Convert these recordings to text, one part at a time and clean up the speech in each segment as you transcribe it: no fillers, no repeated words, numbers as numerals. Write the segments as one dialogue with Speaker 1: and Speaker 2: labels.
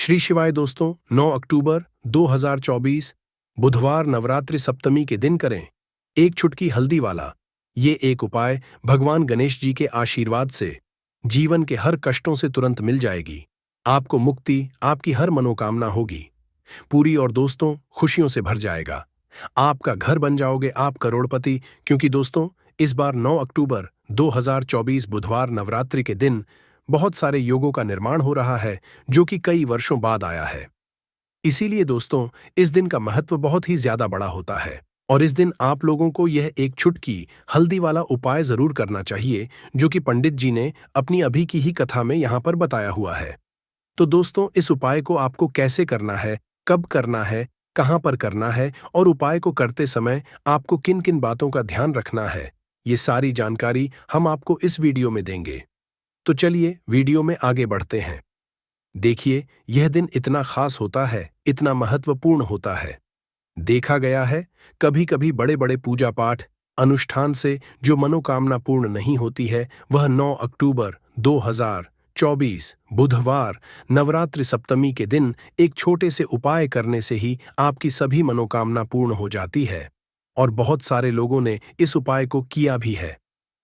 Speaker 1: श्री शिवाय दोस्तों, 9 अक्टूबर 2024 बुधवार नवरात्रि सप्तमी के दिन करें एक चुटकी हल्दी वाला ये एक उपाय भगवान गणेश जी के आशीर्वाद से जीवन के हर कष्टों से तुरंत मिल जाएगी। आपको मुक्ति, आपकी हर मनोकामना होगी पूरी और दोस्तों खुशियों से भर जाएगा। आपका घर बन जाओगे आप करोड़पति, क्योंकि दोस्तों इस बार 9 अक्टूबर 2024 बुधवार नवरात्रि के दिन बहुत सारे योगों का निर्माण हो रहा है जो कि कई वर्षों बाद आया है। इसीलिए दोस्तों इस दिन का महत्व बहुत ही ज्यादा बड़ा होता है और इस दिन आप लोगों को यह एक चुटकी हल्दी वाला उपाय जरूर करना चाहिए जो कि पंडित जी ने अपनी अभी की ही कथा में यहाँ पर बताया हुआ है। तो दोस्तों इस उपाय को आपको कैसे करना है, कब करना है, कहाँ पर करना है और उपाय को करते समय आपको किन किन बातों का ध्यान रखना है, ये सारी जानकारी हम आपको इस वीडियो में देंगे। तो चलिए वीडियो में आगे बढ़ते हैं। देखिए यह दिन इतना खास होता है, इतना महत्वपूर्ण होता है। देखा गया है कभी कभी बड़े बड़े पूजा पाठ अनुष्ठान से जो मनोकामना पूर्ण नहीं होती है वह 9 अक्टूबर 2024 बुधवार नवरात्रि सप्तमी के दिन एक छोटे से उपाय करने से ही आपकी सभी मनोकामना पूर्ण हो जाती है। और बहुत सारे लोगों ने इस उपाय को किया भी है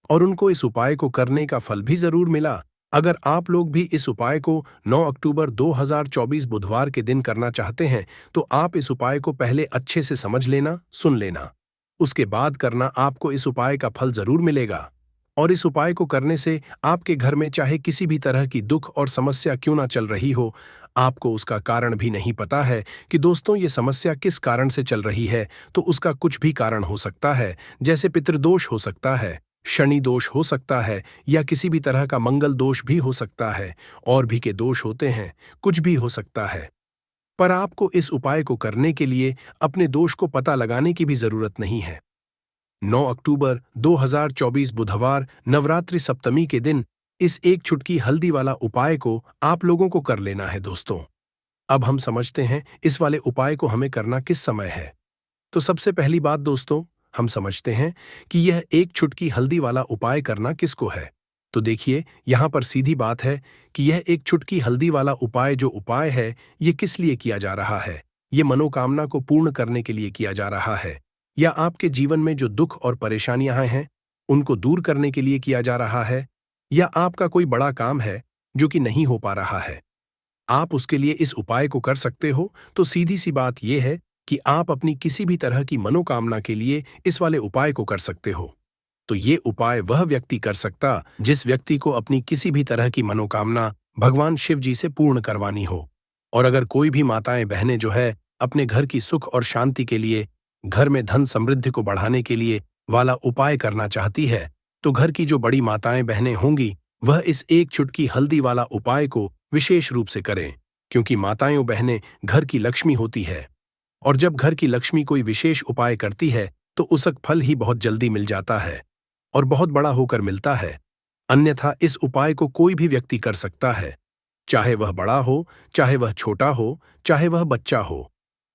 Speaker 1: और उनको इस उपाय को करने का फल भी जरूर मिला। अगर आप लोग भी इस उपाय को 9 अक्टूबर 2024 बुधवार के दिन करना चाहते हैं तो आप इस उपाय को पहले अच्छे से समझ लेना, सुन लेना, उसके बाद करना। आपको इस उपाय का फल जरूर मिलेगा और इस उपाय को करने से आपके घर में चाहे किसी भी तरह की दुख और समस्या क्यों ना चल रही हो, आपको उसका कारण भी नहीं पता है कि दोस्तों ये समस्या किस कारण से चल रही है, तो उसका कुछ भी कारण हो सकता है। जैसे पितृदोष हो सकता है, शनि दोष हो सकता है या किसी भी तरह का मंगल दोष भी हो सकता है, और भी के दोष होते हैं, कुछ भी हो सकता है। पर आपको इस उपाय को करने के लिए अपने दोष को पता लगाने की भी जरूरत नहीं है। 9 अक्टूबर 2024 बुधवार नवरात्रि सप्तमी के दिन इस एक चुटकी हल्दी वाला उपाय को आप लोगों को कर लेना है दोस्तों। अब हम समझते हैं इस वाले उपाय को हमें करना किस समय है। तो सबसे पहली बात दोस्तों हम समझते हैं कि यह एक चुटकी हल्दी वाला उपाय करना किसको है। तो देखिए यहाँ पर सीधी बात है कि यह एक चुटकी हल्दी वाला उपाय जो उपाय है ये किस लिए किया जा रहा है। ये मनोकामना को पूर्ण करने के लिए किया जा रहा है या आपके जीवन में जो दुख और परेशानियां हैं उनको दूर करने के लिए किया जा रहा है, या आपका कोई बड़ा काम है जो कि नहीं हो पा रहा है, आप उसके लिए इस उपाय को कर सकते हो। तो सीधी सी बात यह है कि आप अपनी किसी भी तरह की मनोकामना के लिए इस वाले उपाय को कर सकते हो। तो ये उपाय वह व्यक्ति कर सकता जिस व्यक्ति को अपनी किसी भी तरह की मनोकामना भगवान शिव जी से पूर्ण करवानी हो। और अगर कोई भी माताएं बहनें जो है अपने घर की सुख और शांति के लिए, घर में धन समृद्धि को बढ़ाने के लिए वाला उपाय करना चाहती है, तो घर की जो बड़ी माताएं बहनें होंगी वह इस एक चुटकी हल्दी वाला उपाय को विशेष रूप से करें, क्योंकि माताएं बहनें घर की लक्ष्मी होती है और जब घर की लक्ष्मी कोई विशेष उपाय करती है तो उसका फल ही बहुत जल्दी मिल जाता है और बहुत बड़ा होकर मिलता है। अन्यथा इस उपाय को कोई भी व्यक्ति कर सकता है, चाहे वह बड़ा हो, चाहे वह छोटा हो, चाहे वह बच्चा हो।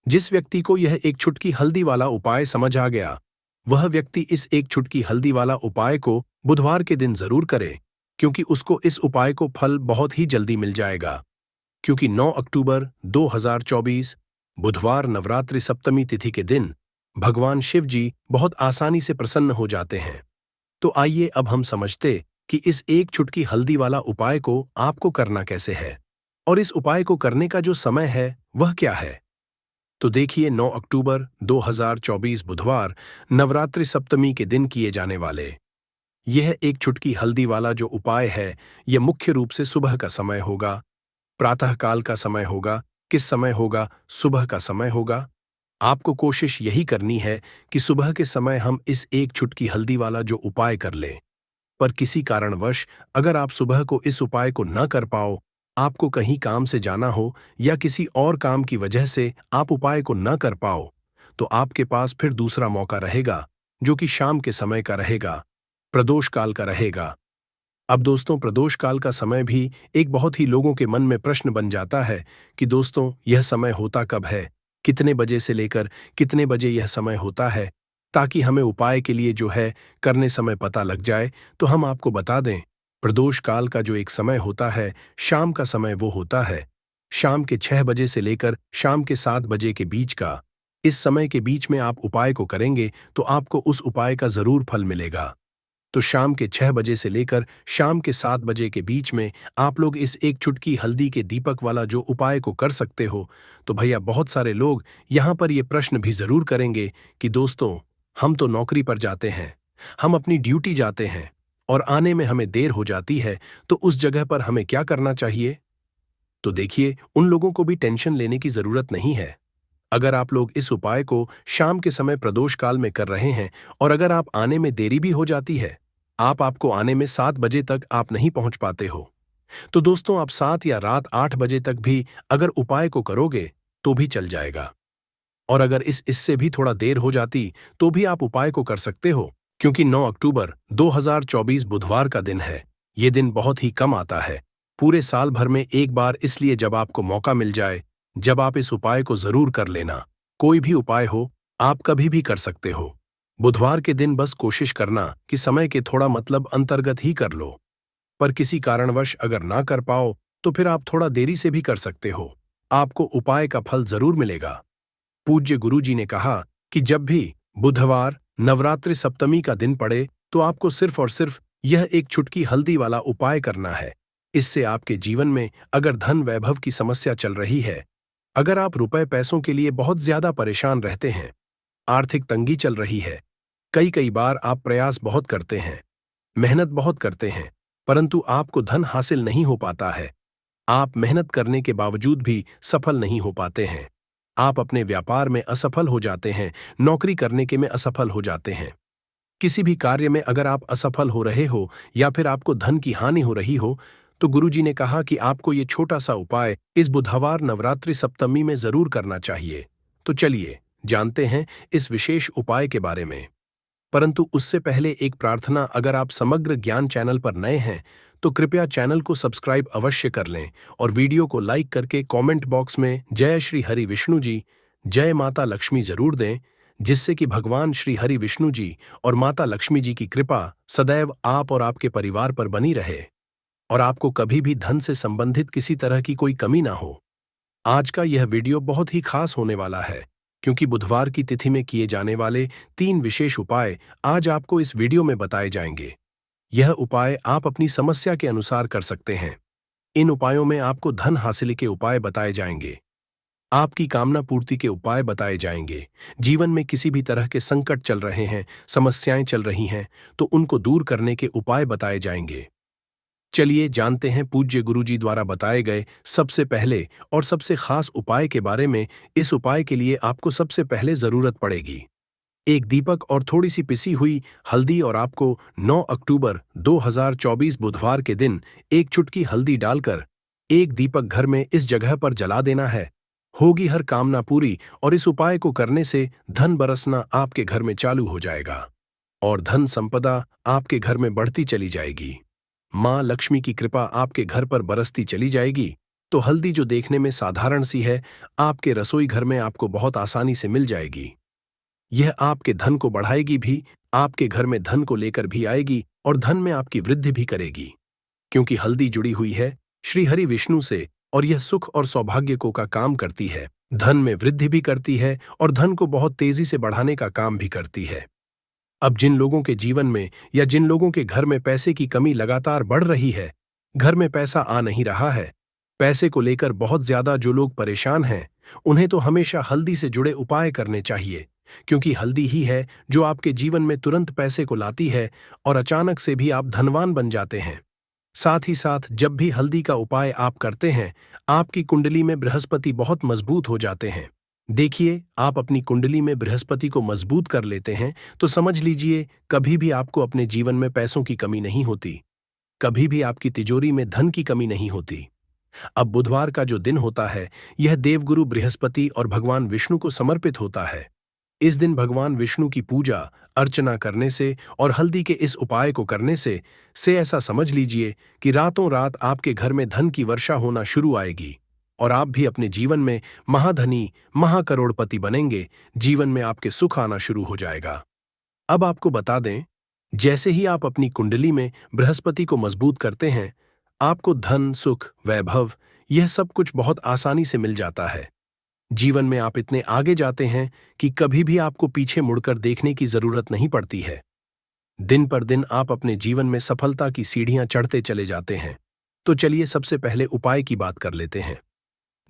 Speaker 1: जिस व्यक्ति को यह एक चुटकी हल्दी वाला उपाय समझ आ गया वह व्यक्ति इस एक चुटकी हल्दी वाला उपाय को बुधवार के दिन जरूर करे, क्योंकि उसको इस उपाय को फल बहुत ही जल्दी मिल जाएगा। क्योंकि 9 अक्टूबर 2024 बुधवार नवरात्रि सप्तमी तिथि के दिन भगवान शिव जी बहुत आसानी से प्रसन्न हो जाते हैं। तो आइए अब हम समझते कि इस एक चुटकी हल्दी वाला उपाय को आपको करना कैसे है और इस उपाय को करने का जो समय है वह क्या है। तो देखिए 9 अक्टूबर 2024 बुधवार नवरात्रि सप्तमी के दिन किए जाने वाले यह एक चुटकी हल्दी वाला जो उपाय है यह मुख्य रूप से सुबह का समय होगा, प्रातःकाल का समय होगा। किस समय होगा? सुबह का समय होगा। आपको कोशिश यही करनी है कि सुबह के समय हम इस एक चुटकी हल्दी वाला जो उपाय कर लें। पर किसी कारणवश अगर आप सुबह को इस उपाय को न कर पाओ, आपको कहीं काम से जाना हो या किसी और काम की वजह से आप उपाय को न कर पाओ, तो आपके पास फिर दूसरा मौका रहेगा जो कि शाम के समय का रहेगा, प्रदोष काल का रहेगा। अब दोस्तों प्रदोष काल का समय भी एक बहुत ही लोगों के मन में प्रश्न बन जाता है कि दोस्तों यह समय होता कब है, कितने बजे से लेकर कितने बजे यह समय होता है, ताकि हमें उपाय के लिए जो है करने समय पता लग जाए। तो हम आपको बता दें प्रदोष काल का जो एक समय होता है शाम का समय वो होता है शाम के 6 बजे से लेकर शाम के 7 बजे के बीच का। इस समय के बीच में आप उपाय को करेंगे तो आपको उस उपाय का जरूर फल मिलेगा। तो शाम के 6 बजे से लेकर शाम के 7 बजे के बीच में आप लोग इस एक चुटकी हल्दी के दीपक वाला जो उपाय को कर सकते हो। तो भैया बहुत सारे लोग यहाँ पर ये प्रश्न भी जरूर करेंगे कि दोस्तों, हम तो नौकरी पर जाते हैं, हम अपनी ड्यूटी जाते हैं और आने में हमें देर हो जाती है, तो उस जगह पर हमें क्या करना चाहिए? तो देखिए, उन लोगों को भी टेंशन लेने की जरूरत नहीं है। अगर आप लोग इस उपाय को शाम के समय प्रदोष काल में कर रहे हैं और अगर आप आने में देरी भी हो जाती है, आपको आने में 7 बजे तक आप नहीं पहुंच पाते हो, तो दोस्तों आप 7 या रात 8 बजे तक भी अगर उपाय को करोगे तो भी चल जाएगा। और अगर इससे भी थोड़ा देर हो जाती तो भी आप उपाय को कर सकते हो, क्योंकि 9 अक्टूबर 2024 बुधवार का दिन है। ये दिन बहुत ही कम आता है, पूरे साल भर में एक बार, इसलिए जब आपको मौका मिल जाए, जब आप इस उपाय को जरूर कर लेना। कोई भी उपाय हो, आप कभी भी कर सकते हो। बुधवार के दिन बस कोशिश करना कि समय के थोड़ा मतलब अंतर्गत ही कर लो। पर किसी कारणवश अगर ना कर पाओ तो फिर आप थोड़ा देरी से भी कर सकते हो, आपको उपाय का फल जरूर मिलेगा। पूज्य गुरु जी ने कहा कि जब भी बुधवार नवरात्रि सप्तमी का दिन पड़े तो आपको सिर्फ और सिर्फ यह एक चुटकी हल्दी वाला उपाय करना है। इससे आपके जीवन में अगर धन वैभव की समस्या चल रही है, अगर आप रुपए पैसों के लिए बहुत ज्यादा परेशान रहते हैं, आर्थिक तंगी चल रही है, कई कई बार आप प्रयास बहुत करते हैं, मेहनत बहुत करते हैं, परंतु आपको धन हासिल नहीं हो पाता है, आप मेहनत करने के बावजूद भी सफल नहीं हो पाते हैं, आप अपने व्यापार में असफल हो जाते हैं, नौकरी करने के में असफल हो जाते हैं, किसी भी कार्य में अगर आप असफल हो रहे हो या फिर आपको धन की हानि हो रही हो, तो गुरुजी ने कहा कि आपको ये छोटा सा उपाय इस बुधवार नवरात्रि सप्तमी में जरूर करना चाहिए। तो चलिए जानते हैं इस विशेष उपाय के बारे में। परंतु उससे पहले एक प्रार्थना, अगर आप समग्र ज्ञान चैनल पर नए हैं तो कृपया चैनल को सब्सक्राइब अवश्य कर लें और वीडियो को लाइक करके कमेंट बॉक्स में जय श्री हरि विष्णु जी, जय माता लक्ष्मी जरूर दें, जिससे कि भगवान श्री हरि विष्णु जी और माता लक्ष्मी जी की कृपा सदैव आप और आपके परिवार पर बनी रहे और आपको कभी भी धन से संबंधित किसी तरह की कोई कमी ना हो। आज का यह वीडियो बहुत ही खास होने वाला है, क्योंकि बुधवार की तिथि में किए जाने वाले 3 विशेष उपाय आज आपको इस वीडियो में बताए जाएंगे। यह उपाय आप अपनी समस्या के अनुसार कर सकते हैं। इन उपायों में आपको धन हासिल के उपाय बताए जाएंगे, आपकी कामना पूर्ति के उपाय बताए जाएंगे, जीवन में किसी भी तरह के संकट चल रहे हैं, समस्याएं चल रही हैं, तो उनको दूर करने के उपाय बताए जाएंगे। चलिए जानते हैं पूज्य गुरुजी द्वारा बताए गए सबसे पहले और सबसे खास उपाय के बारे में। इस उपाय के लिए आपको सबसे पहले जरूरत पड़ेगी एक दीपक और थोड़ी सी पिसी हुई हल्दी, और आपको 9 अक्टूबर 2024 बुधवार के दिन एक चुटकी हल्दी डालकर एक दीपक घर में इस जगह पर जला देना है। होगी हर कामना पूरी और इस उपाय को करने से धन बरसना आपके घर में चालू हो जाएगा और धन संपदा आपके घर में बढ़ती चली जाएगी। माँ लक्ष्मी की कृपा आपके घर पर बरसती चली जाएगी। तो हल्दी जो देखने में साधारण सी है, आपके रसोई घर में आपको बहुत आसानी से मिल जाएगी। यह आपके धन को बढ़ाएगी भी, आपके घर में धन को लेकर भी आएगी और धन में आपकी वृद्धि भी करेगी, क्योंकि हल्दी जुड़ी हुई है श्री हरि विष्णु से और यह सुख और सौभाग्य को का काम करती है, धन में वृद्धि भी करती है और धन को बहुत तेजी से बढ़ाने का काम भी करती है। अब जिन लोगों के जीवन में या जिन लोगों के घर में पैसे की कमी लगातार बढ़ रही है, घर में पैसा आ नहीं रहा है, पैसे को लेकर बहुत ज्यादा जो लोग परेशान हैं, उन्हें तो हमेशा हल्दी से जुड़े उपाय करने चाहिए, क्योंकि हल्दी ही है जो आपके जीवन में तुरंत पैसे को लाती है और अचानक से भी आप धनवान बन जाते हैं। साथ ही साथ जब भी हल्दी का उपाय आप करते हैं, आपकी कुंडली में बृहस्पति बहुत मजबूत हो जाते हैं। देखिए, आप अपनी कुंडली में बृहस्पति को मजबूत कर लेते हैं तो समझ लीजिए कभी भी आपको अपने जीवन में पैसों की कमी नहीं होती, कभी भी आपकी तिजोरी में धन की कमी नहीं होती। अब बुधवार का जो दिन होता है, यह देवगुरु बृहस्पति और भगवान विष्णु को समर्पित होता है। इस दिन भगवान विष्णु की पूजा अर्चना करने से और हल्दी के इस उपाय को करने से ऐसा समझ लीजिए कि रातों रात आपके घर में धन की वर्षा होना शुरू आएगी और आप भी अपने जीवन में महाधनी महाकरोड़पति बनेंगे, जीवन में आपके सुख आना शुरू हो जाएगा। अब आपको बता दें, जैसे ही आप अपनी कुंडली में बृहस्पति को मजबूत करते हैं, आपको धन सुख वैभव यह सब कुछ बहुत आसानी से मिल जाता है। जीवन में आप इतने आगे जाते हैं कि कभी भी आपको पीछे मुड़कर देखने की जरूरत नहीं पड़ती है। दिन पर दिन आप अपने जीवन में सफलता की सीढ़ियां चढ़ते चले जाते हैं। तो चलिए सबसे पहले उपाय की बात कर लेते हैं।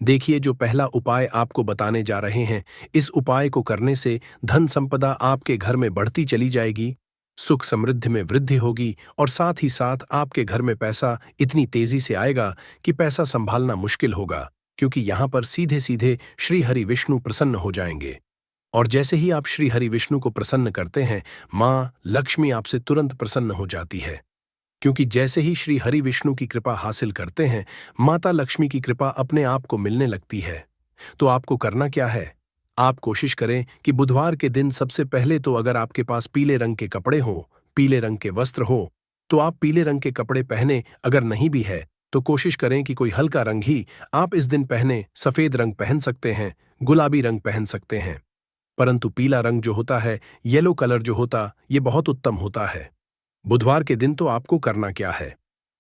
Speaker 1: देखिए, जो पहला उपाय आपको बताने जा रहे हैं, इस उपाय को करने से धन संपदा आपके घर में बढ़ती चली जाएगी, सुख समृद्धि में वृद्धि होगी और साथ ही साथ आपके घर में पैसा इतनी तेजी से आएगा कि पैसा संभालना मुश्किल होगा, क्योंकि यहां पर सीधे सीधे श्री हरि विष्णु प्रसन्न हो जाएंगे। और जैसे ही आप श्री हरि विष्णु को प्रसन्न करते हैं, माँ लक्ष्मी आपसे तुरंत प्रसन्न हो जाती है, क्योंकि जैसे ही श्री हरि विष्णु की कृपा हासिल करते हैं, माता लक्ष्मी की कृपा अपने आप को मिलने लगती है। तो आपको करना क्या है? आप कोशिश करें कि बुधवार के दिन सबसे पहले तो अगर आपके पास पीले रंग के कपड़े हों, पीले रंग के वस्त्र हो, तो आप पीले रंग के कपड़े पहने। अगर नहीं भी है तो कोशिश करें कि कोई हल्का रंग ही आप इस दिन पहने। सफेद रंग पहन सकते हैं, गुलाबी रंग पहन सकते हैं, परंतु पीला रंग जो होता है, येलो कलर जो होता, ये बहुत उत्तम होता है। बुधवार के दिन तो आपको करना क्या है?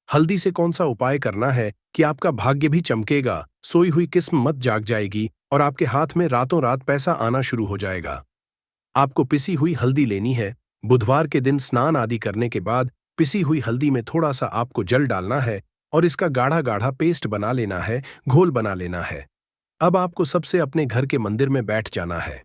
Speaker 1: हल्दी से कौन सा उपाय करना है कि आपका भाग्य भी चमकेगा, सोई हुई किस्म मत जाग जाएगी और आपके हाथ में रातों रात पैसा आना शुरू हो जाएगा। आपको पिसी हुई हल्दी लेनी है। बुधवार के दिन स्नान आदि करने के बाद पिसी हुई हल्दी में थोड़ा सा आपको जल डालना है और इसका गाढ़ा गाढ़ा पेस्ट बना लेना है, घोल बना लेना है। अब आपको सबसे अपने घर के मंदिर में बैठ जाना है।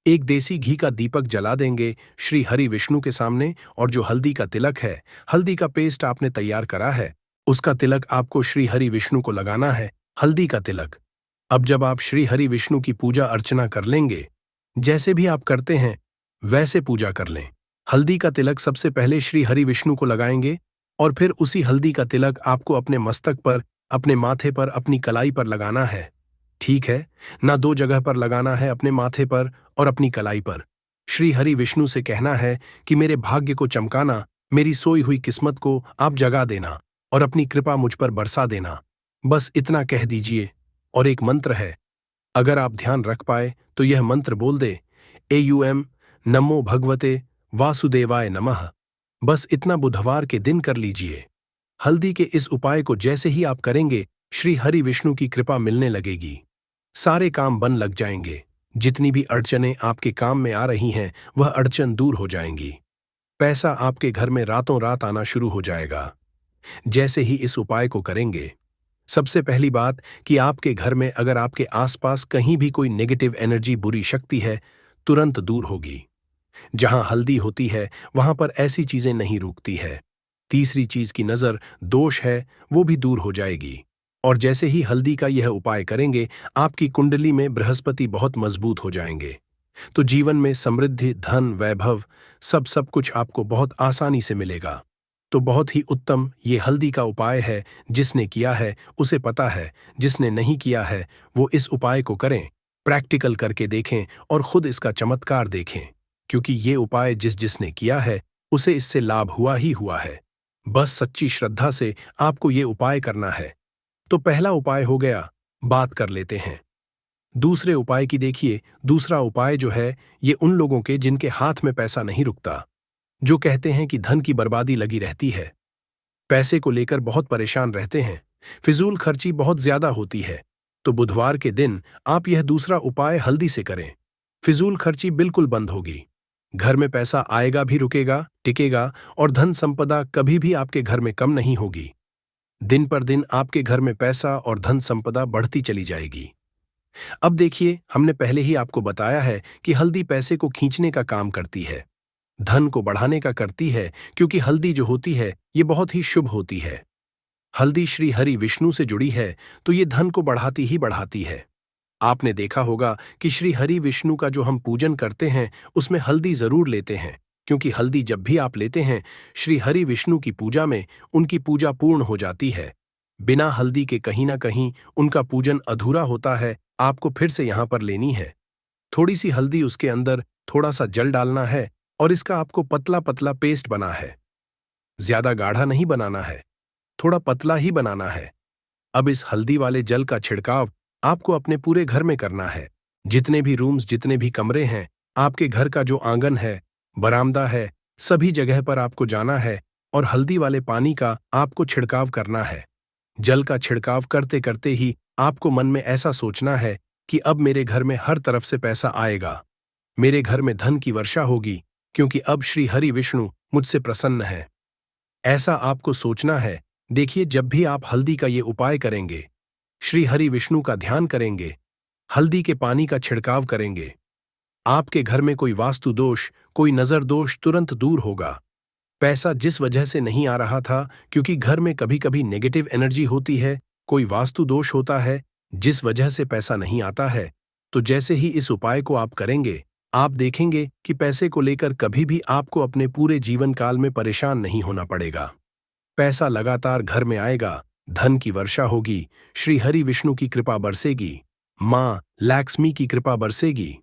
Speaker 1: एक देसी घी का दीपक जला देंगे श्री हरि विष्णु के सामने, और जो हल्दी का तिलक है, हल्दी का पेस्ट आपने तैयार करा है, उसका तिलक आपको श्री हरि विष्णु को लगाना है, हल्दी का तिलक। अब जब आप श्री हरि विष्णु की पूजा अर्चना कर लेंगे, जैसे भी आप करते हैं वैसे पूजा कर लें। हल्दी का तिलक सबसे पहले श्री हरि विष्णु को लगाएंगे और फिर उसी हल्दी का तिलक आपको अपने मस्तक पर, अपने माथे पर, अपनी कलाई पर लगाना है। ठीक है ना? दो जगह पर लगाना है, अपने माथे पर और अपनी कलाई पर। श्री हरि विष्णु से कहना है कि मेरे भाग्य को चमकाना, मेरी सोई हुई किस्मत को आप जगा देना और अपनी कृपा मुझ पर बरसा देना। बस इतना कह दीजिए। और एक मंत्र है, अगर आप ध्यान रख पाए तो यह मंत्र बोल दे, एयूएम नमो भगवते वासुदेवाय नमः। बस इतना बुधवार के दिन कर लीजिए। हल्दी के इस उपाय को जैसे ही आप करेंगे, श्री हरि विष्णु की कृपा मिलने लगेगी, सारे काम बन लग जाएंगे। जितनी भी अड़चनें आपके काम में आ रही हैं, वह अड़चन दूर हो जाएंगी। पैसा आपके घर में रातों रात आना शुरू हो जाएगा। जैसे ही इस उपाय को करेंगे, सबसे पहली बात कि आपके घर में अगर आपके आसपास कहीं भी कोई नेगेटिव एनर्जी, बुरी शक्ति है, तुरंत दूर होगी। जहां हल्दी होती है वहां पर ऐसी चीजें नहीं रुकती है। तीसरी चीज की नजर, दोष है, वो भी दूर हो जाएगी। और जैसे ही हल्दी का यह उपाय करेंगे, आपकी कुंडली में बृहस्पति बहुत मजबूत हो जाएंगे। तो जीवन में समृद्धि, धन, वैभव, सब कुछ आपको बहुत आसानी से मिलेगा। तो बहुत ही उत्तम ये हल्दी का उपाय है। जिसने किया है उसे पता है, जिसने नहीं किया है वो इस उपाय को करें, प्रैक्टिकल करके देखें और खुद इसका चमत्कार देखें, क्योंकि ये उपाय जिसने किया है उसे इससे लाभ हुआ ही हुआ है। बस सच्ची श्रद्धा से आपको ये उपाय करना है। तो पहला उपाय हो गया, बात कर लेते हैं दूसरे उपाय की। देखिए, दूसरा उपाय जो है, ये उन लोगों के जिनके हाथ में पैसा नहीं रुकता, जो कहते हैं कि धन की बर्बादी लगी रहती है, पैसे को लेकर बहुत परेशान रहते हैं, फिजूल खर्ची बहुत ज्यादा होती है। तो बुधवार के दिन आप यह दूसरा उपाय हल्दी से करें। फिजूल खर्ची बिल्कुल बंद होगी, घर में पैसा आएगा भी, रुकेगा, टिकेगा, और धन संपदा कभी भी आपके घर में कम नहीं होगी। दिन पर दिन आपके घर में पैसा और धन संपदा बढ़ती चली जाएगी। अब देखिए, हमने पहले ही आपको बताया है कि हल्दी पैसे को खींचने का काम करती है, धन को बढ़ाने का करती है, क्योंकि हल्दी जो होती है ये बहुत ही शुभ होती है। हल्दी श्री हरि विष्णु से जुड़ी है तो ये धन को बढ़ाती ही बढ़ाती है। आपने देखा होगा कि श्री हरि विष्णु का जो हम पूजन करते हैं उसमें हल्दी जरूर लेते हैं, क्योंकि हल्दी जब भी आप लेते हैं श्री हरि विष्णु की पूजा में, उनकी पूजा पूर्ण हो जाती है। बिना हल्दी के कहीं ना कहीं उनका पूजन अधूरा होता है। आपको फिर से यहां पर लेनी है थोड़ी सी हल्दी, उसके अंदर थोड़ा सा जल डालना है और इसका आपको पतला पतला पेस्ट बना है। ज्यादा गाढ़ा नहीं बनाना है, थोड़ा पतला ही बनाना है। अब इस हल्दी वाले जल का छिड़काव आपको अपने पूरे घर में करना है। जितने भी रूम्स, जितने भी कमरे हैं, आपके घर का जो आंगन है, बरामदा है, सभी जगह पर आपको जाना है और हल्दी वाले पानी का आपको छिड़काव करना है। जल का छिड़काव करते करते ही आपको मन में ऐसा सोचना है कि अब मेरे घर में हर तरफ से पैसा आएगा, मेरे घर में धन की वर्षा होगी, क्योंकि अब श्री हरि विष्णु मुझसे प्रसन्न है। ऐसा आपको सोचना है। देखिए, जब भी आप हल्दी का ये उपाय करेंगे, श्री हरि विष्णु का ध्यान करेंगे, हल्दी के पानी का छिड़काव करेंगे, आपके घर में कोई वास्तु दोष, कोई नजर दोष तुरंत दूर होगा। पैसा जिस वजह से नहीं आ रहा था, क्योंकि घर में कभी कभी नेगेटिव एनर्जी होती है, कोई वास्तु दोष होता है जिस वजह से पैसा नहीं आता है, तो जैसे ही इस उपाय को आप करेंगे, आप देखेंगे कि पैसे को लेकर कभी भी आपको अपने पूरे जीवन काल में परेशान नहीं होना पड़ेगा। पैसा लगातार घर में आएगा, धन की वर्षा होगी, श्री हरि विष्णु की कृपा बरसेगी, मां लक्ष्मी की कृपा बरसेगी।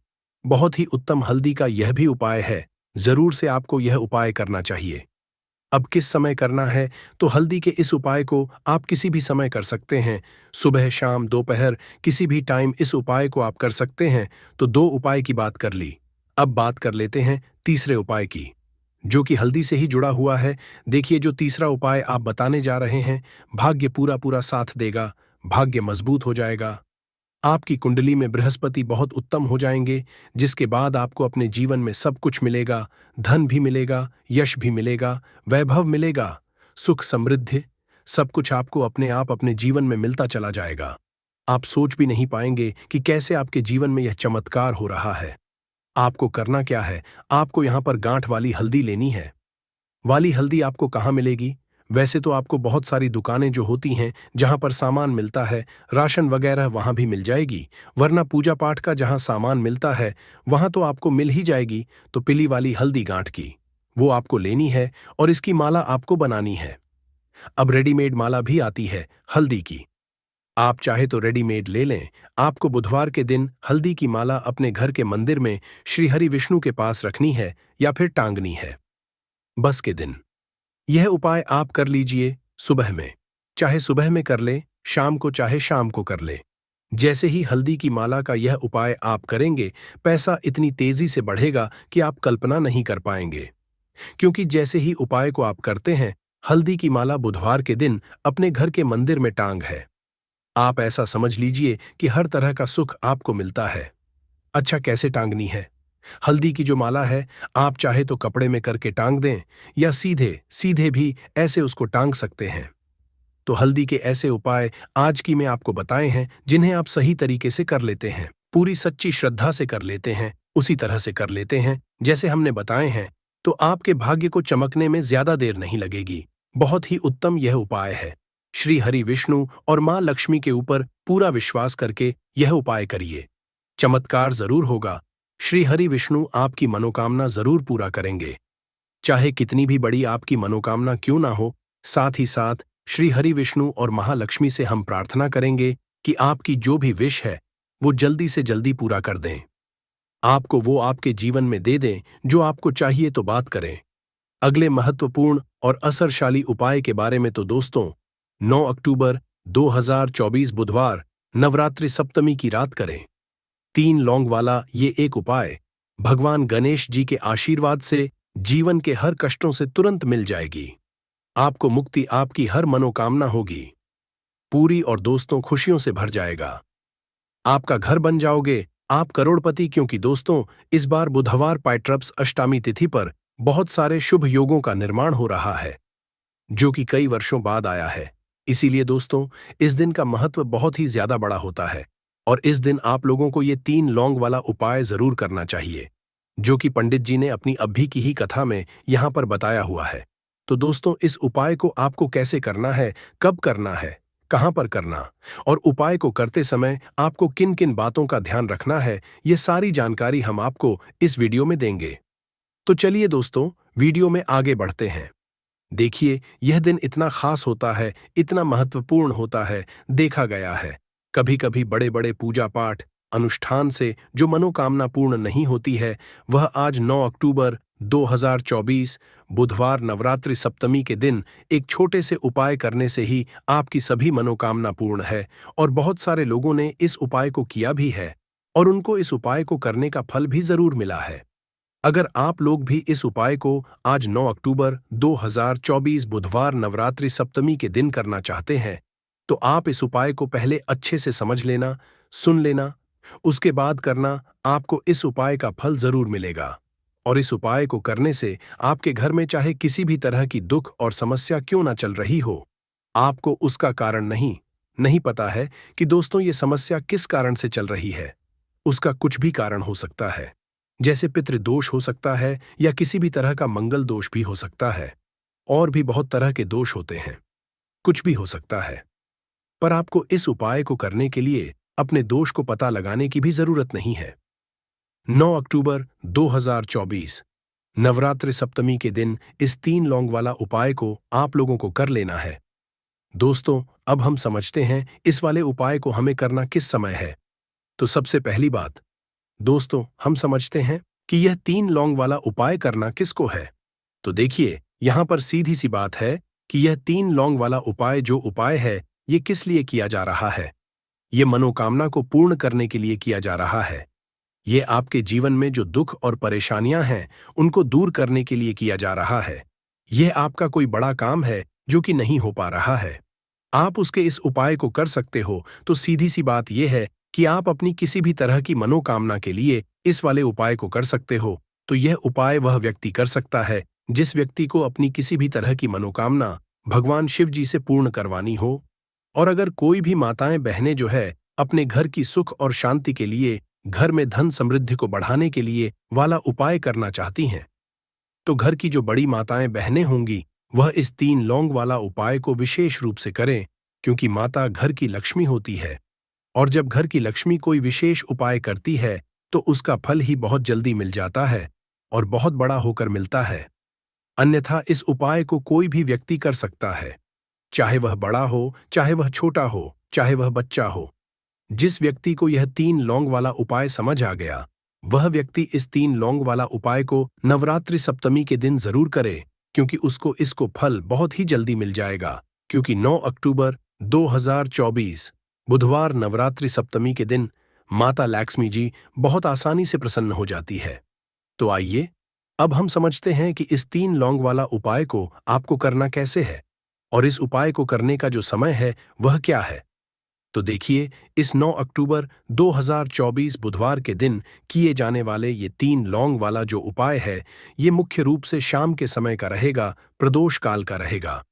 Speaker 1: बहुत ही उत्तम हल्दी का यह भी उपाय है, जरूर से आपको यह उपाय करना चाहिए। अब किस समय करना है, तो हल्दी के इस उपाय को आप किसी भी समय कर सकते हैं, सुबह, शाम, दोपहर, किसी भी टाइम इस उपाय को आप कर सकते हैं। तो दो उपाय की बात कर ली, अब बात कर लेते हैं तीसरे उपाय की, जो कि हल्दी से ही जुड़ा हुआ है। देखिए, जो तीसरा उपाय आप बताने जा रहे हैं, भाग्य पूरा पूरा साथ देगा, भाग्य मजबूत हो जाएगा, आपकी कुंडली में बृहस्पति बहुत उत्तम हो जाएंगे, जिसके बाद आपको अपने जीवन में सब कुछ मिलेगा, धन भी मिलेगा, यश भी मिलेगा, वैभव मिलेगा, सुख समृद्धि, सब कुछ आपको अपने आप अपने जीवन में मिलता चला जाएगा। आप सोच भी नहीं पाएंगे कि कैसे आपके जीवन में यह चमत्कार हो रहा है। आपको करना क्या है, आपको यहाँ पर गांठ वाली हल्दी लेनी है। वाली हल्दी आपको कहाँ मिलेगी? वैसे तो आपको बहुत सारी दुकानें जो होती हैं, जहां पर सामान मिलता है, राशन वगैरह, वहां भी मिल जाएगी, वरना पूजा पाठ का जहां सामान मिलता है वहां तो आपको मिल ही जाएगी। तो पीली वाली हल्दी गांठ की, वो आपको लेनी है और इसकी माला आपको बनानी है। अब रेडीमेड माला भी आती है हल्दी की, आप चाहे तो रेडीमेड ले लें। आपको बुधवार के दिन हल्दी की माला अपने घर के मंदिर में श्री हरि विष्णु के पास रखनी है या फिर टांगनी है। बस के दिन यह उपाय आप कर लीजिए सुबह में, चाहे सुबह में कर ले, शाम को चाहे शाम को कर ले। जैसे ही हल्दी की माला का यह उपाय आप करेंगे, पैसा इतनी तेजी से बढ़ेगा कि आप कल्पना नहीं कर पाएंगे। क्योंकि जैसे ही उपाय को आप करते हैं, हल्दी की माला बुधवार के दिन अपने घर के मंदिर में टांग है। आप ऐसा समझ लीजिए कि हर तरह का सुख आपको मिलता है। अच्छा, कैसे टांगनी है? हल्दी की जो माला है, आप चाहे तो कपड़े में करके टांग दें या सीधे सीधे भी ऐसे उसको टांग सकते हैं। तो हल्दी के ऐसे उपाय आज की मैं आपको बताए हैं, जिन्हें आप सही तरीके से कर लेते हैं, पूरी सच्ची श्रद्धा से कर लेते हैं, उसी तरह से कर लेते हैं जैसे हमने बताए हैं, तो आपके भाग्य को चमकने में ज्यादा देर नहीं लगेगी। बहुत ही उत्तम यह उपाय है। श्री हरि विष्णु और मां लक्ष्मी के ऊपर पूरा विश्वास करके यह उपाय करिए, चमत्कार जरूर होगा। श्री हरि विष्णु आपकी मनोकामना जरूर पूरा करेंगे, चाहे कितनी भी बड़ी आपकी मनोकामना क्यों ना हो। साथ ही साथ श्री हरि विष्णु और महालक्ष्मी से हम प्रार्थना करेंगे कि आपकी जो भी विश है वो जल्दी से जल्दी पूरा कर दें, आपको वो आपके जीवन में दे दें जो आपको चाहिए। तो बात करें अगले महत्वपूर्ण और असरशाली उपाय के बारे में, तो दोस्तों 9 अक्टूबर 2024 बुधवार नवरात्रि सप्तमी की रात करें 3 लौंग वाला ये एक उपाय। भगवान गणेश जी के आशीर्वाद से जीवन के हर कष्टों से तुरंत मिल जाएगी, आपको मुक्ति, आपकी हर मनोकामना होगी पूरी और दोस्तों खुशियों से भर जाएगा। आपका घर बन जाओगे, आप करोड़पति। क्योंकि दोस्तों, इस बार बुधवार पाइट्रप्स अष्टमी तिथि पर बहुत सारे शुभ योगों का निर्माण हो रहा है, जो कि कई वर्षों बाद आया है। इसीलिए दोस्तों, इस दिन का महत्व बहुत ही ज्यादा बड़ा होता है और इस दिन आप लोगों को ये 3 लौंग वाला उपाय जरूर करना चाहिए, जो कि पंडित जी ने अपनी अभी की ही कथा में यहां पर बताया हुआ है। तो दोस्तों, इस उपाय को आपको कैसे करना है, कब करना है, कहां पर करना और उपाय को करते समय आपको किन किन बातों का ध्यान रखना है, ये सारी जानकारी हम आपको इस वीडियो में देंगे। तो चलिए दोस्तों, वीडियो में आगे बढ़ते हैं। देखिए, यह दिन इतना खास होता है, इतना महत्वपूर्ण होता है, देखा गया है कभी कभी बड़े बड़े पूजा पाठ अनुष्ठान से जो मनोकामना पूर्ण नहीं होती है, वह आज 9 अक्टूबर 2024 बुधवार नवरात्रि सप्तमी के दिन एक छोटे से उपाय करने से ही आपकी सभी मनोकामना पूर्ण है। और बहुत सारे लोगों ने इस उपाय को किया भी है और उनको इस उपाय को करने का फल भी जरूर मिला है। अगर आप लोग भी इस उपाय को आज 9 अक्टूबर 2024 बुधवार नवरात्रि सप्तमी के दिन करना चाहते हैं, तो आप इस उपाय को पहले अच्छे से समझ लेना, सुन लेना, उसके बाद करना। आपको इस उपाय का फल जरूर मिलेगा। और इस उपाय को करने से आपके घर में चाहे किसी भी तरह की दुख और समस्या क्यों ना चल रही हो, आपको उसका कारण नहीं पता है कि दोस्तों ये समस्या किस कारण से चल रही है। उसका कुछ भी कारण हो सकता है, जैसे पितृदोष हो सकता है या किसी भी तरह का मंगल दोष भी हो सकता है। और भी बहुत तरह के दोष होते हैं, कुछ भी हो सकता है। पर आपको इस उपाय को करने के लिए अपने दोष को पता लगाने की भी जरूरत नहीं है। 9 अक्टूबर 2024 नवरात्रि सप्तमी के दिन इस 3 लौंग वाला उपाय को आप लोगों को कर लेना है। दोस्तों, अब हम समझते हैं इस वाले उपाय को हमें करना किस समय है। तो सबसे पहली बात, दोस्तों, हम समझते हैं कि यह 3 लौंग वाला उपाय करना किसको है। तो देखिए, यहां पर सीधी सी बात है कि यह 3 लौंग वाला उपाय जो उपाय है, ये किस लिए किया जा रहा है। ये मनोकामना को पूर्ण करने के लिए किया जा रहा है। ये आपके जीवन में जो दुख और परेशानियां हैं, उनको दूर करने के लिए किया जा रहा है। यह आपका कोई बड़ा काम है जो कि नहीं हो पा रहा है। आप उसके इस उपाय को कर सकते हो, तो सीधी सी बात यह है कि आप अपनी किसी भी तरह की मनोकामना के लिए इस वाले उपाय को कर सकते हो। तो यह उपाय वह व्यक्ति कर सकता है जिस व्यक्ति को अपनी किसी भी तरह की मनोकामना भगवान शिव जी से पूर्ण करवानी हो। और अगर कोई भी माताएं बहनें जो है अपने घर की सुख और शांति के लिए, घर में धन समृद्धि को बढ़ाने के लिए वाला उपाय करना चाहती हैं, तो घर की जो बड़ी माताएं बहनें होंगी वह इस 3 लौंग वाला उपाय को विशेष रूप से करें, क्योंकि माता घर की लक्ष्मी होती है। और जब घर की लक्ष्मी कोई विशेष उपाय करती है तो उसका फल ही बहुत जल्दी मिल जाता है और बहुत बड़ा होकर मिलता है। अन्यथा इस उपाय को कोई भी व्यक्ति कर सकता है, चाहे वह बड़ा हो, चाहे वह छोटा हो, चाहे वह बच्चा हो। जिस व्यक्ति को यह 3 लौंग वाला उपाय समझ आ गया, वह व्यक्ति इस 3 लौंग वाला उपाय को नवरात्रि सप्तमी के दिन जरूर करे, क्योंकि उसको इसको फल बहुत ही जल्दी मिल जाएगा। क्योंकि 9 अक्टूबर 2024 बुधवार नवरात्रि सप्तमी के दिन माता लक्ष्मी जी बहुत आसानी से प्रसन्न हो जाती है। तो आइए, अब हम समझते हैं कि इस 3 लौंग वाला उपाय को आपको करना कैसे है और इस उपाय को करने का जो समय है वह क्या है। तो देखिए, इस 9 अक्टूबर 2024 बुधवार के दिन किए जाने वाले ये 3 लौंग वाला जो उपाय है, ये मुख्य रूप से शाम के समय का रहेगा, प्रदोष काल का रहेगा।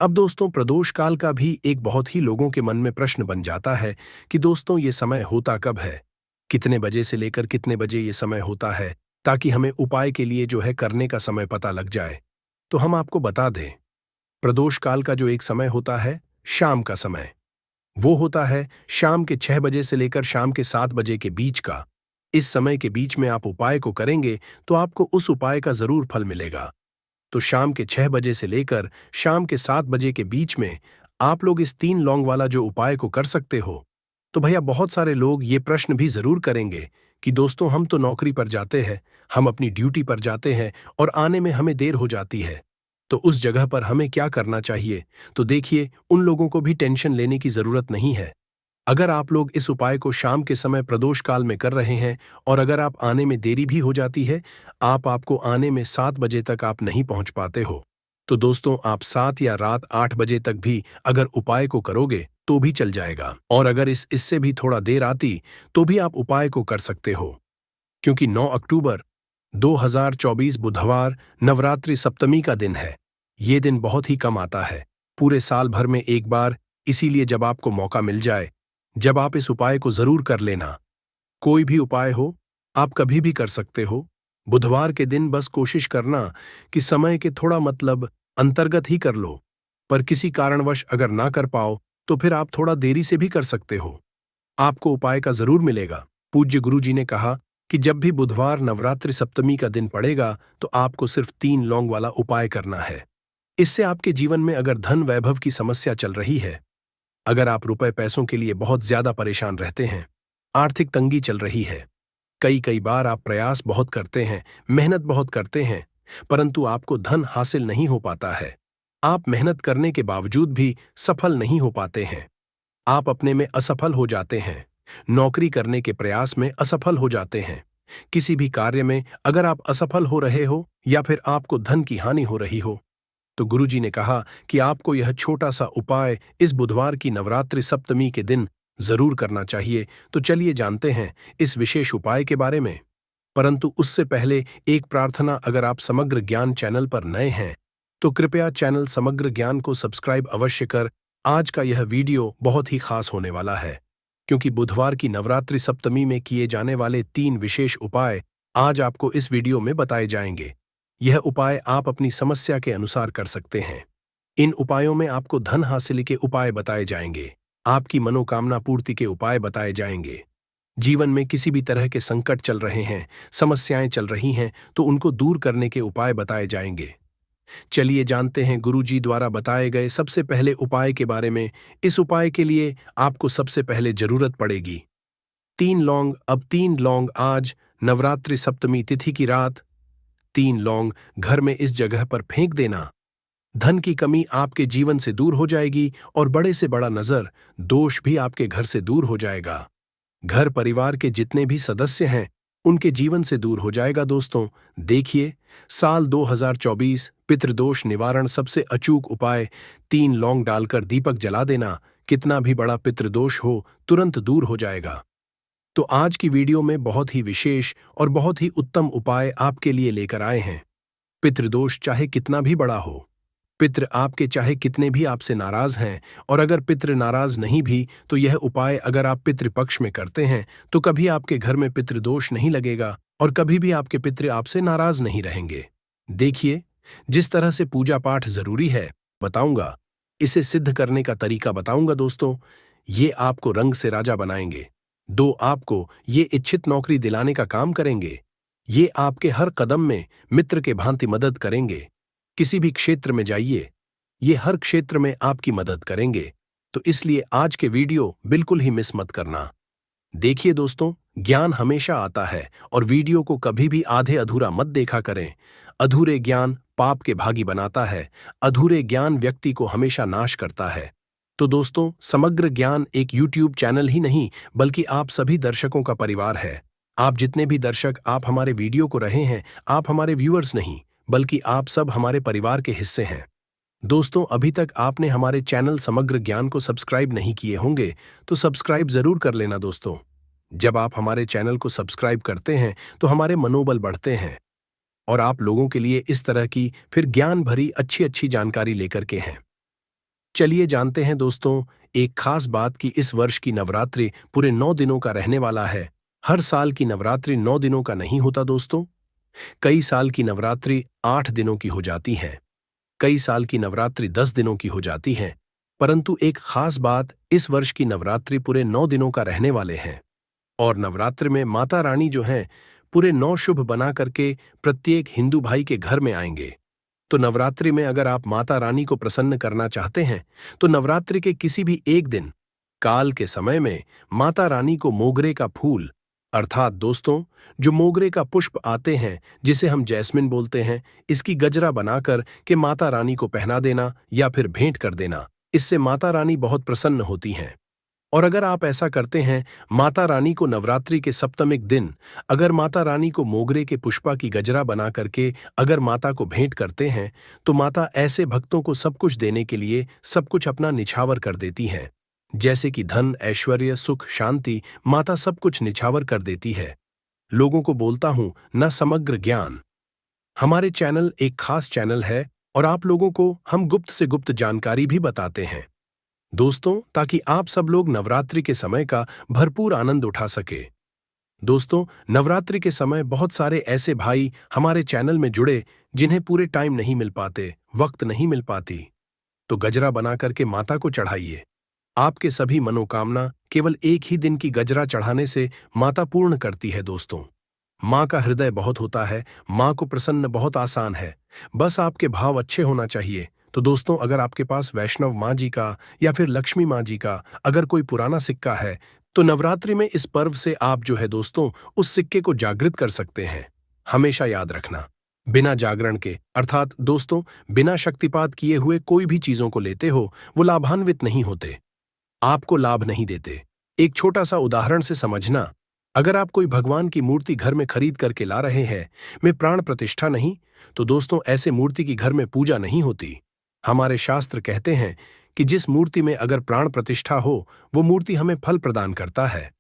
Speaker 1: अब दोस्तों, प्रदोष काल का भी एक बहुत ही लोगों के मन में प्रश्न बन जाता है कि दोस्तों ये समय होता कब है, कितने बजे से लेकर कितने बजे ये समय होता है, ताकि हमें उपाय के लिए जो है करने का समय पता लग जाए। तो हम आपको बता दें, प्रदोष काल का जो एक समय होता है, शाम का समय, वो होता है शाम के 6 बजे से लेकर शाम के 7 बजे के बीच का। इस समय के बीच में आप उपाय को करेंगे तो आपको उस उपाय का जरूर फल मिलेगा। तो शाम के 6 बजे से लेकर शाम के 7 बजे के बीच में आप लोग इस 3 लौंग वाला जो उपाय को कर सकते हो। तो भैया, बहुत सारे लोग ये प्रश्न भी जरूर करेंगे कि दोस्तों हम तो नौकरी पर जाते हैं, हम अपनी ड्यूटी पर जाते हैं और आने में हमें देर हो जाती है, तो उस जगह पर हमें क्या करना चाहिए। तो देखिए, उन लोगों को भी टेंशन लेने की जरूरत नहीं है। अगर आप लोग इस उपाय को शाम के समय प्रदोष काल में कर रहे हैं और अगर आप आने में देरी भी हो जाती है, आपको आने में 7 बजे तक आप नहीं पहुंच पाते हो, तो दोस्तों आप 7 या रात 8 बजे तक भी अगर उपाय को करोगे तो भी चल जाएगा। और अगर इससे भी थोड़ा देर आती तो भी आप उपाय को कर सकते हो, क्योंकि 9 अक्टूबर 2024 बुधवार नवरात्रि सप्तमी का दिन है। ये दिन बहुत ही कम आता है, पूरे साल भर में एक बार। इसीलिए जब आपको मौका मिल जाए, जब आप इस उपाय को जरूर कर लेना। कोई भी उपाय हो, आप कभी भी कर सकते हो। बुधवार के दिन बस कोशिश करना कि समय के थोड़ा अंतर्गत ही कर लो। पर किसी कारणवश अगर ना कर पाओ तो फिर आप थोड़ा देरी से भी कर सकते हो, आपको उपाय का जरूर मिलेगा। पूज्य गुरु जी ने कहा कि जब भी बुधवार नवरात्रि सप्तमी का दिन पड़ेगा तो आपको सिर्फ 3 लौंग वाला उपाय करना है। इससे आपके जीवन में अगर धन वैभव की समस्या चल रही है, अगर आप रुपए पैसों के लिए बहुत ज्यादा परेशान रहते हैं, आर्थिक तंगी चल रही है, कई बार आप प्रयास बहुत करते हैं, मेहनत बहुत करते हैं, परंतु आपको धन हासिल नहीं हो पाता है, आप मेहनत करने के बावजूद भी सफल नहीं हो पाते हैं, आप अपने में असफल हो जाते हैं, नौकरी करने के प्रयास में असफल हो जाते हैं, किसी भी कार्य में अगर आप असफल हो रहे हो या फिर आपको धन की हानि हो रही हो, तो गुरुजी ने कहा कि आपको यह छोटा सा उपाय इस बुधवार की नवरात्रि सप्तमी के दिन जरूर करना चाहिए। तो चलिए जानते हैं इस विशेष उपाय के बारे में। परंतु उससे पहले एक प्रार्थना, अगर आप समग्र ज्ञान चैनल पर नए हैं तो कृपया चैनल समग्र ज्ञान को सब्सक्राइब अवश्य कर। आज का यह वीडियो बहुत ही खास होने वाला है, क्योंकि बुधवार की नवरात्रि सप्तमी में किए जाने वाले 3 विशेष उपाय आज आपको इस वीडियो में बताए जाएंगे। यह उपाय आप अपनी समस्या के अनुसार कर सकते हैं। इन उपायों में आपको धन हासिल के उपाय बताए जाएंगे, आपकी मनोकामना पूर्ति के उपाय बताए जाएंगे। जीवन में किसी भी तरह के संकट चल रहे हैं, समस्याएं चल रही हैं, तो उनको दूर करने के उपाय बताए जाएंगे। चलिए जानते हैं गुरुजी द्वारा बताए गए सबसे पहले उपाय के बारे में। इस उपाय के लिए आपको सबसे पहले जरूरत पड़ेगी 3 लौंग। अब 3 लौंग आज नवरात्रि सप्तमी तिथि की रात 3 लौंग घर में इस जगह पर फेंक देना। धन की कमी आपके जीवन से दूर हो जाएगी और बड़े से बड़ा नजर दोष भी आपके घर से दूर हो जाएगा। घर परिवार के जितने भी सदस्य हैं उनके जीवन से दूर हो जाएगा। दोस्तों देखिए, साल 2024 पितृदोष निवारण सबसे अचूक उपाय 3 लौंग डालकर दीपक जला देना। कितना भी बड़ा पितृदोष हो तुरंत दूर हो जाएगा। तो आज की वीडियो में बहुत ही विशेष और बहुत ही उत्तम उपाय आपके लिए लेकर आए हैं। पितृदोष चाहे कितना भी बड़ा हो, पितृ आपके चाहे कितने भी आपसे नाराज हैं, और अगर पितृ नाराज नहीं भी तो यह उपाय अगर आप पितृपक्ष में करते हैं तो कभी आपके घर में पितृदोष नहीं लगेगा और कभी भी आपके पितृ आपसे नाराज नहीं रहेंगे। देखिए, जिस तरह से पूजा पाठ जरूरी है बताऊंगा, इसे सिद्ध करने का तरीका बताऊंगा। दोस्तों ये आपको रंग से राजा बनाएंगे। 2 आपको ये इच्छित नौकरी दिलाने का काम करेंगे। ये आपके हर कदम में मित्र के भांति मदद करेंगे। किसी भी क्षेत्र में जाइए, ये हर क्षेत्र में आपकी मदद करेंगे। तो इसलिए आज के वीडियो बिल्कुल ही मिस मत करना। देखिए दोस्तों, ज्ञान हमेशा आता है और वीडियो को कभी भी आधे अधूरा मत देखा करें। अधूरे ज्ञान पाप के भागी बनाता है। अधूरे ज्ञान व्यक्ति को हमेशा नाश करता है। तो दोस्तों, समग्र ज्ञान एक यूट्यूब चैनल ही नहीं बल्कि आप सभी दर्शकों का परिवार है। आप जितने भी दर्शक आप हमारे वीडियो को रहे हैं, आप हमारे व्यूअर्स नहीं बल्कि आप सब हमारे परिवार के हिस्से हैं। दोस्तों अभी तक आपने हमारे चैनल समग्र ज्ञान को सब्सक्राइब नहीं किए होंगे तो सब्सक्राइब जरूर कर लेना। दोस्तों जब आप हमारे चैनल को सब्सक्राइब करते हैं तो हमारे मनोबल बढ़ते हैं और आप लोगों के लिए इस तरह की फिर ज्ञान भरी अच्छी अच्छी जानकारी लेकर के हैं। चलिए जानते हैं दोस्तों एक खास बात कि इस वर्ष की नवरात्रि पूरे 9 दिनों का रहने वाला है। हर साल की नवरात्रि 9 दिनों का नहीं होता दोस्तों। कई साल की नवरात्रि 8 दिनों की हो जाती है, कई साल की नवरात्रि 10 दिनों की हो जाती है, परंतु एक खास बात, इस वर्ष की नवरात्रि पूरे 9 दिनों का रहने वाले हैं। और नवरात्रि में माता रानी जो हैं पूरे 9 शुभ बना करके प्रत्येक हिंदू भाई के घर में आएंगे। तो नवरात्रि में अगर आप माता रानी को प्रसन्न करना चाहते हैं तो नवरात्रि के किसी भी एक दिन काल के समय में माता रानी को मोगरे का फूल, अर्थात दोस्तों जो मोगरे का पुष्प आते हैं जिसे हम जैस्मिन बोलते हैं, इसकी गजरा बनाकर के माता रानी को पहना देना या फिर भेंट कर देना। इससे माता रानी बहुत प्रसन्न होती हैं। और अगर आप ऐसा करते हैं, माता रानी को नवरात्रि के सप्तमिक दिन अगर माता रानी को मोगरे के पुष्पा की गजरा बना करके अगर माता को भेंट करते हैं तो माता ऐसे भक्तों को सब कुछ देने के लिए सब कुछ अपना निछावर कर देती हैं। जैसे कि धन, ऐश्वर्य, सुख, शांति, माता सब कुछ निछावर कर देती है। लोगों को बोलता हूं न समग्र ज्ञान हमारे चैनल एक खास चैनल है और आप लोगों को हम गुप्त से गुप्त जानकारी भी बताते हैं दोस्तों, ताकि आप सब लोग नवरात्रि के समय का भरपूर आनंद उठा सके। दोस्तों नवरात्रि के समय बहुत सारे ऐसे भाई हमारे चैनल में जुड़े जिन्हें पूरे टाइम नहीं मिल पाते, वक्त नहीं मिल पाती, तो गजरा बना करके माता को चढ़ाइए। आपके सभी मनोकामना केवल एक ही दिन की गजरा चढ़ाने से माता पूर्ण करती है। दोस्तों माँ का हृदय बहुत होता है, माँ को प्रसन्न बहुत आसान है, बस आपके भाव अच्छे होना चाहिए। तो दोस्तों अगर आपके पास वैष्णव माँ जी का या फिर लक्ष्मी माँ जी का अगर कोई पुराना सिक्का है तो नवरात्रि में इस पर्व से आप जो है दोस्तों उस सिक्के को जागृत कर सकते हैं। हमेशा याद रखना, बिना जागरण के अर्थात दोस्तों बिना शक्तिपात किए हुए कोई भी चीजों को लेते हो वो लाभान्वित नहीं होते, आपको लाभ नहीं देते। एक छोटा सा उदाहरण से समझना, अगर आप कोई भगवान की मूर्ति घर में खरीद करके ला रहे हैं, में प्राण प्रतिष्ठा नहीं, तो दोस्तों ऐसे मूर्ति की घर में पूजा नहीं होती। हमारे शास्त्र कहते हैं कि जिस मूर्ति में अगर प्राण प्रतिष्ठा हो, वो मूर्ति हमें फल प्रदान करता है।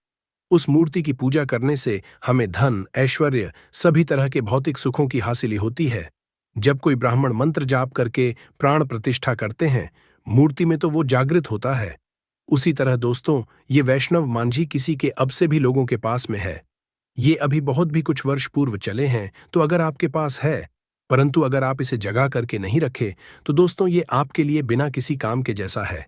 Speaker 1: उस मूर्ति की पूजा करने से हमें धन, ऐश्वर्य, सभी तरह के भौतिक सुखों की हासिली होती है। जब कोई ब्राह्मण मंत्र जाप करके प्राण प्रतिष्ठा करते हैं मूर्ति में, तो वो जागृत होता है। उसी तरह दोस्तों, ये वैष्णव मांझी किसी के अब से भी लोगों के पास में है। ये अभी बहुत भी कुछ वर्ष पूर्व चले हैं, तो अगर आपके पास है, परंतु अगर आप इसे जगा करके नहीं रखे, तो दोस्तों ये आपके लिए बिना किसी काम के जैसा है।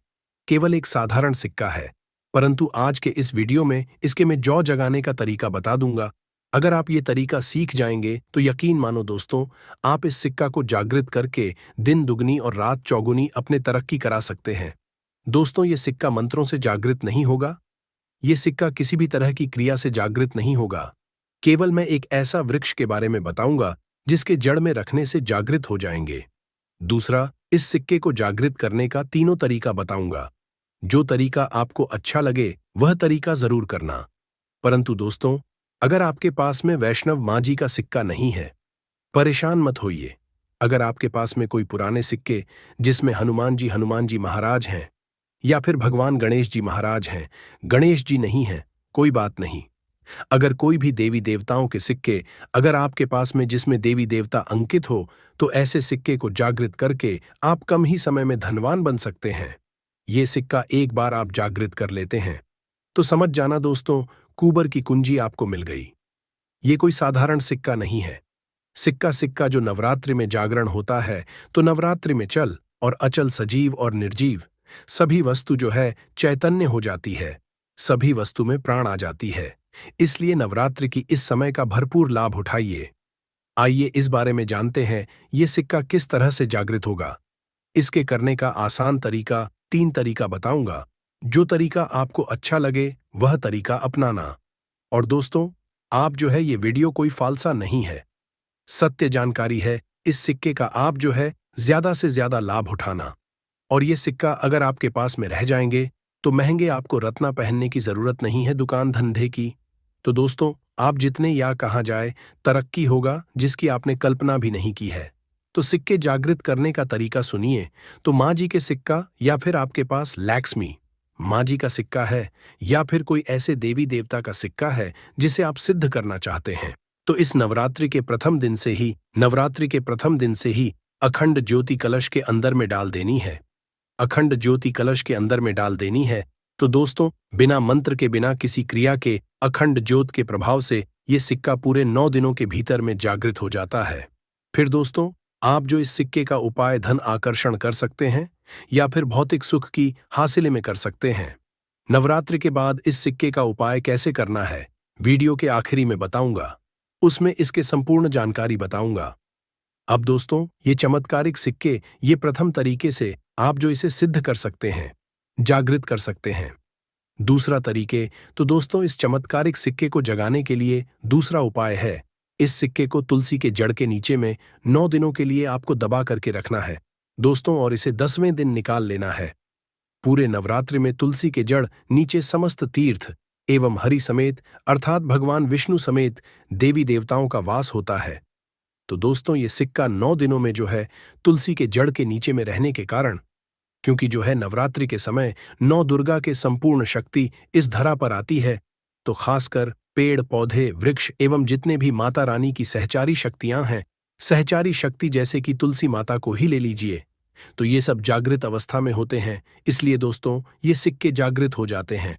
Speaker 1: केवल एक साधारण सिक्का है। परंतु आज के इस वीडियो में इसके मैं जौ जगाने का तरीका बता दूंगा। अगर आप ये तरीका सीख जाएंगे तो यकीन मानो दोस्तों, आप इस सिक्का को जागृत करके दिन दुगनी और रात चौगुनी अपने तरक्की करा सकते हैं। दोस्तों ये सिक्का मंत्रों से जागृत नहीं होगा, ये सिक्का किसी भी तरह की क्रिया से जागृत नहीं होगा। केवल मैं एक ऐसा वृक्ष के बारे में बताऊंगा जिसके जड़ में रखने से जागृत हो जाएंगे। दूसरा, इस सिक्के को जागृत करने का तीनों तरीका बताऊंगा। जो तरीका आपको अच्छा लगे वह तरीका जरूर करना। परंतु दोस्तों, अगर आपके पास में वैष्णव मां जी का सिक्का नहीं है, परेशान मत होइए। अगर आपके पास में कोई पुराने सिक्के जिसमें हनुमान जी महाराज हैं, या फिर भगवान गणेश जी महाराज हैं, गणेश जी नहीं हैं, कोई बात नहीं। अगर कोई भी देवी देवताओं के सिक्के अगर आपके पास में जिसमें देवी देवता अंकित हो, तो ऐसे सिक्के को जागृत करके आप कम ही समय में धनवान बन सकते हैं। ये सिक्का एक बार आप जागृत कर लेते हैं तो समझ जाना दोस्तों, कुबर की कुंजी आपको मिल गई। ये कोई साधारण सिक्का नहीं है। सिक्का जो नवरात्रि में जागरण होता है, तो नवरात्रि में चल और अचल, सजीव और निर्जीव सभी वस्तु जो है चैतन्य हो जाती है, सभी वस्तु में प्राण आ जाती है। इसलिए नवरात्रि की इस समय का भरपूर लाभ उठाइए। आइए इस बारे में जानते हैं ये सिक्का किस तरह से जागृत होगा। इसके करने का आसान तरीका, 3 तरीका बताऊंगा। जो तरीका आपको अच्छा लगे वह तरीका अपनाना। और दोस्तों, आप जो है ये वीडियो कोई फालसा नहीं है, सत्य जानकारी है। इस सिक्के का आप जो है ज्यादा से ज्यादा लाभ उठाना। और ये सिक्का अगर आपके पास में रह जाएंगे तो महंगे आपको रत्ना पहनने की जरूरत नहीं है दुकान धंधे की। तो दोस्तों, आप जितने या कहाँ जाए तरक्की होगा जिसकी आपने कल्पना भी नहीं की है। तो सिक्के जागृत करने का तरीका सुनिए। तो माँ जी के सिक्का, या फिर आपके पास लक्ष्मी माँ जी का सिक्का है, या फिर कोई ऐसे देवी देवता का सिक्का है जिसे आप सिद्ध करना चाहते हैं, तो इस नवरात्रि के प्रथम दिन से ही अखंड ज्योति कलश के अंदर में डाल देनी है। अखंड ज्योति कलश के अंदर में डाल देनी है। तो दोस्तों, बिना मंत्र के, बिना किसी क्रिया के, अखंड ज्योत के प्रभाव से ये सिक्का पूरे 9 दिनों के भीतर में जागृत हो जाता है। फिर दोस्तों, आप जो इस सिक्के का उपाय धन आकर्षण कर सकते हैं या फिर भौतिक सुख की हासिल में कर सकते हैं। नवरात्रि के बाद इस सिक्के का उपाय कैसे करना है वीडियो के आखिरी में बताऊंगा। उसमें इसके संपूर्ण जानकारी बताऊंगा। अब दोस्तों, ये चमत्कारिक सिक्के, ये प्रथम तरीके से आप जो इसे सिद्ध कर सकते हैं, जागृत कर सकते हैं। दूसरा तरीके, तो दोस्तों इस चमत्कारिक सिक्के को जगाने के लिए दूसरा उपाय है, इस सिक्के को तुलसी के जड़ के नीचे में 9 दिनों के लिए आपको दबा करके रखना है दोस्तों, और इसे 10वें दिन निकाल लेना है। पूरे नवरात्रि में तुलसी के जड़ नीचे समस्त तीर्थ एवं हरि समेत, अर्थात भगवान विष्णु समेत देवी देवताओं का वास होता है। तो दोस्तों, ये सिक्का 9 दिनों में जो है तुलसी के जड़ के नीचे में रहने के कारण, क्योंकि जो है नवरात्रि के समय 9 दुर्गा के संपूर्ण शक्ति इस धरा पर आती है, तो खासकर पेड़ पौधे, वृक्ष एवं जितने भी माता रानी की सहचारी शक्तियां हैं, सहचारी शक्ति जैसे कि तुलसी माता को ही ले लीजिए, तो ये सब जागृत अवस्था में होते हैं। इसलिए दोस्तों, ये सिक्के जागृत हो जाते हैं।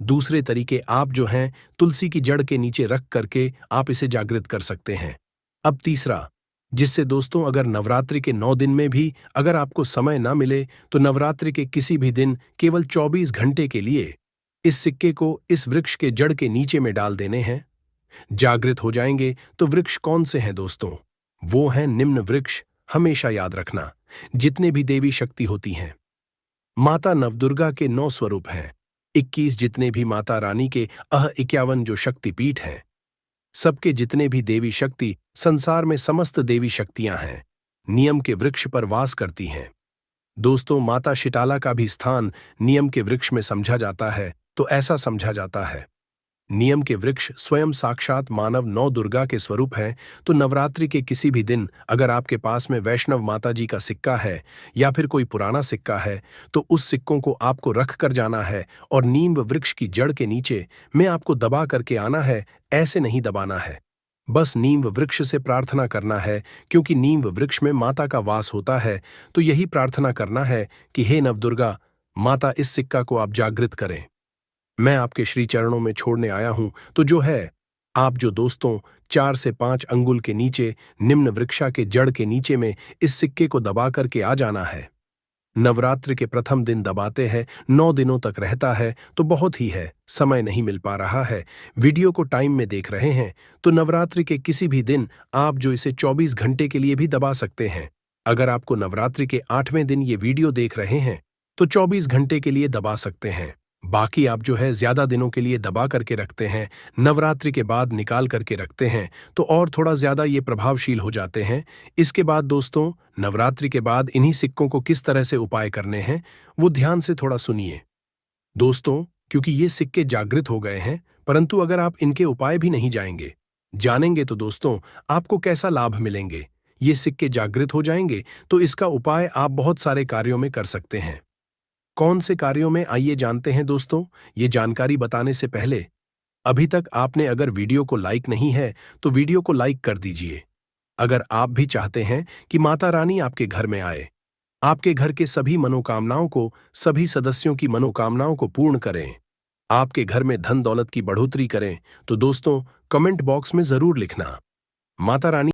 Speaker 1: दूसरे तरीके आप जो हैं तुलसी की जड़ के नीचे रख करके आप इसे जागृत कर सकते हैं। अब तीसरा, जिससे दोस्तों अगर नवरात्रि के 9 दिन में भी अगर आपको समय ना मिले, तो नवरात्रि के किसी भी दिन केवल 24 घंटे के लिए इस सिक्के को इस वृक्ष के जड़ के नीचे में डाल देने हैं। जागृत हो जाएंगे। तो वृक्ष कौन से हैं दोस्तों? वो हैं निम्न वृक्ष। हमेशा याद रखना, जितने भी देवी शक्ति होती हैं, माता नवदुर्गा के 9 स्वरूप हैं। 21 जितने भी माता रानी के 51 जो शक्तिपीठ हैं, सबके जितने भी देवी शक्ति संसार में समस्त देवी शक्तियां हैं, नियम के वृक्ष पर वास करती हैं। दोस्तों, माता शिटाला का भी स्थान नियम के वृक्ष में समझा जाता है। तो ऐसा समझा जाता है नियम के वृक्ष स्वयं साक्षात मानव नौ दुर्गा के स्वरूप हैं, तो नवरात्रि के किसी भी दिन अगर आपके पास में वैष्णव माता जी का सिक्का है या फिर कोई पुराना सिक्का है, तो उस सिक्कों को आपको रख कर जाना है और नीम वृक्ष की जड़ के नीचे में आपको दबा करके आना है, ऐसे नहीं दबाना है। बस नीम वृक्ष से प्रार्थना करना है, क्योंकि नीम वृक्ष में माता का वास होता है, तो यही प्रार्थना करना है कि हे नवदुर्गा माता, इस सिक्का को आप जागृत करें। मैं आपके श्री चरणों में छोड़ने आया हूं, तो जो है आप जो दोस्तों 4 से 5 अंगुल के नीचे निम्न वृक्षा के जड़ के नीचे में इस सिक्के को दबा करके आ जाना है। नवरात्रि के प्रथम दिन दबाते हैं, 9 दिनों तक रहता है, तो बहुत ही है, समय नहीं मिल पा रहा है, वीडियो को टाइम में देख रहे हैं, तो नवरात्रि के किसी भी दिन आप जो इसे 24 घंटे के लिए भी दबा सकते हैं। अगर आपको नवरात्रि के 8वें दिन ये वीडियो देख रहे हैं, तो 24 घंटे के लिए दबा सकते हैं। बाकी आप जो है ज्यादा दिनों के लिए दबा करके रखते हैं, नवरात्रि के बाद निकाल करके रखते हैं, तो और थोड़ा ज्यादा ये प्रभावशील हो जाते हैं। इसके बाद दोस्तों, नवरात्रि के बाद इन्हीं सिक्कों को किस तरह से उपाय करने हैं, वो ध्यान से थोड़ा सुनिए दोस्तों, क्योंकि ये सिक्के जागृत हो गए हैं, परंतु अगर आप इनके उपाय भी नहीं जानेंगे तो दोस्तों आपको कैसा लाभ मिलेंगे। ये सिक्के जागृत हो जाएंगे, तो इसका उपाय आप बहुत सारे कार्यों में कर सकते हैं। कौन से कार्यों में, आइए जानते हैं दोस्तों। ये जानकारी बताने से पहले अभी तक आपने अगर वीडियो को लाइक नहीं है, तो वीडियो को लाइक कर दीजिए। अगर आप भी चाहते हैं कि माता रानी आपके घर में आए, आपके घर के सभी मनोकामनाओं को, सभी सदस्यों की मनोकामनाओं को पूर्ण करें, आपके घर में धन दौलत की बढ़ोतरी करें, तो दोस्तों कमेंट बॉक्स में जरूर लिखना, माता रानी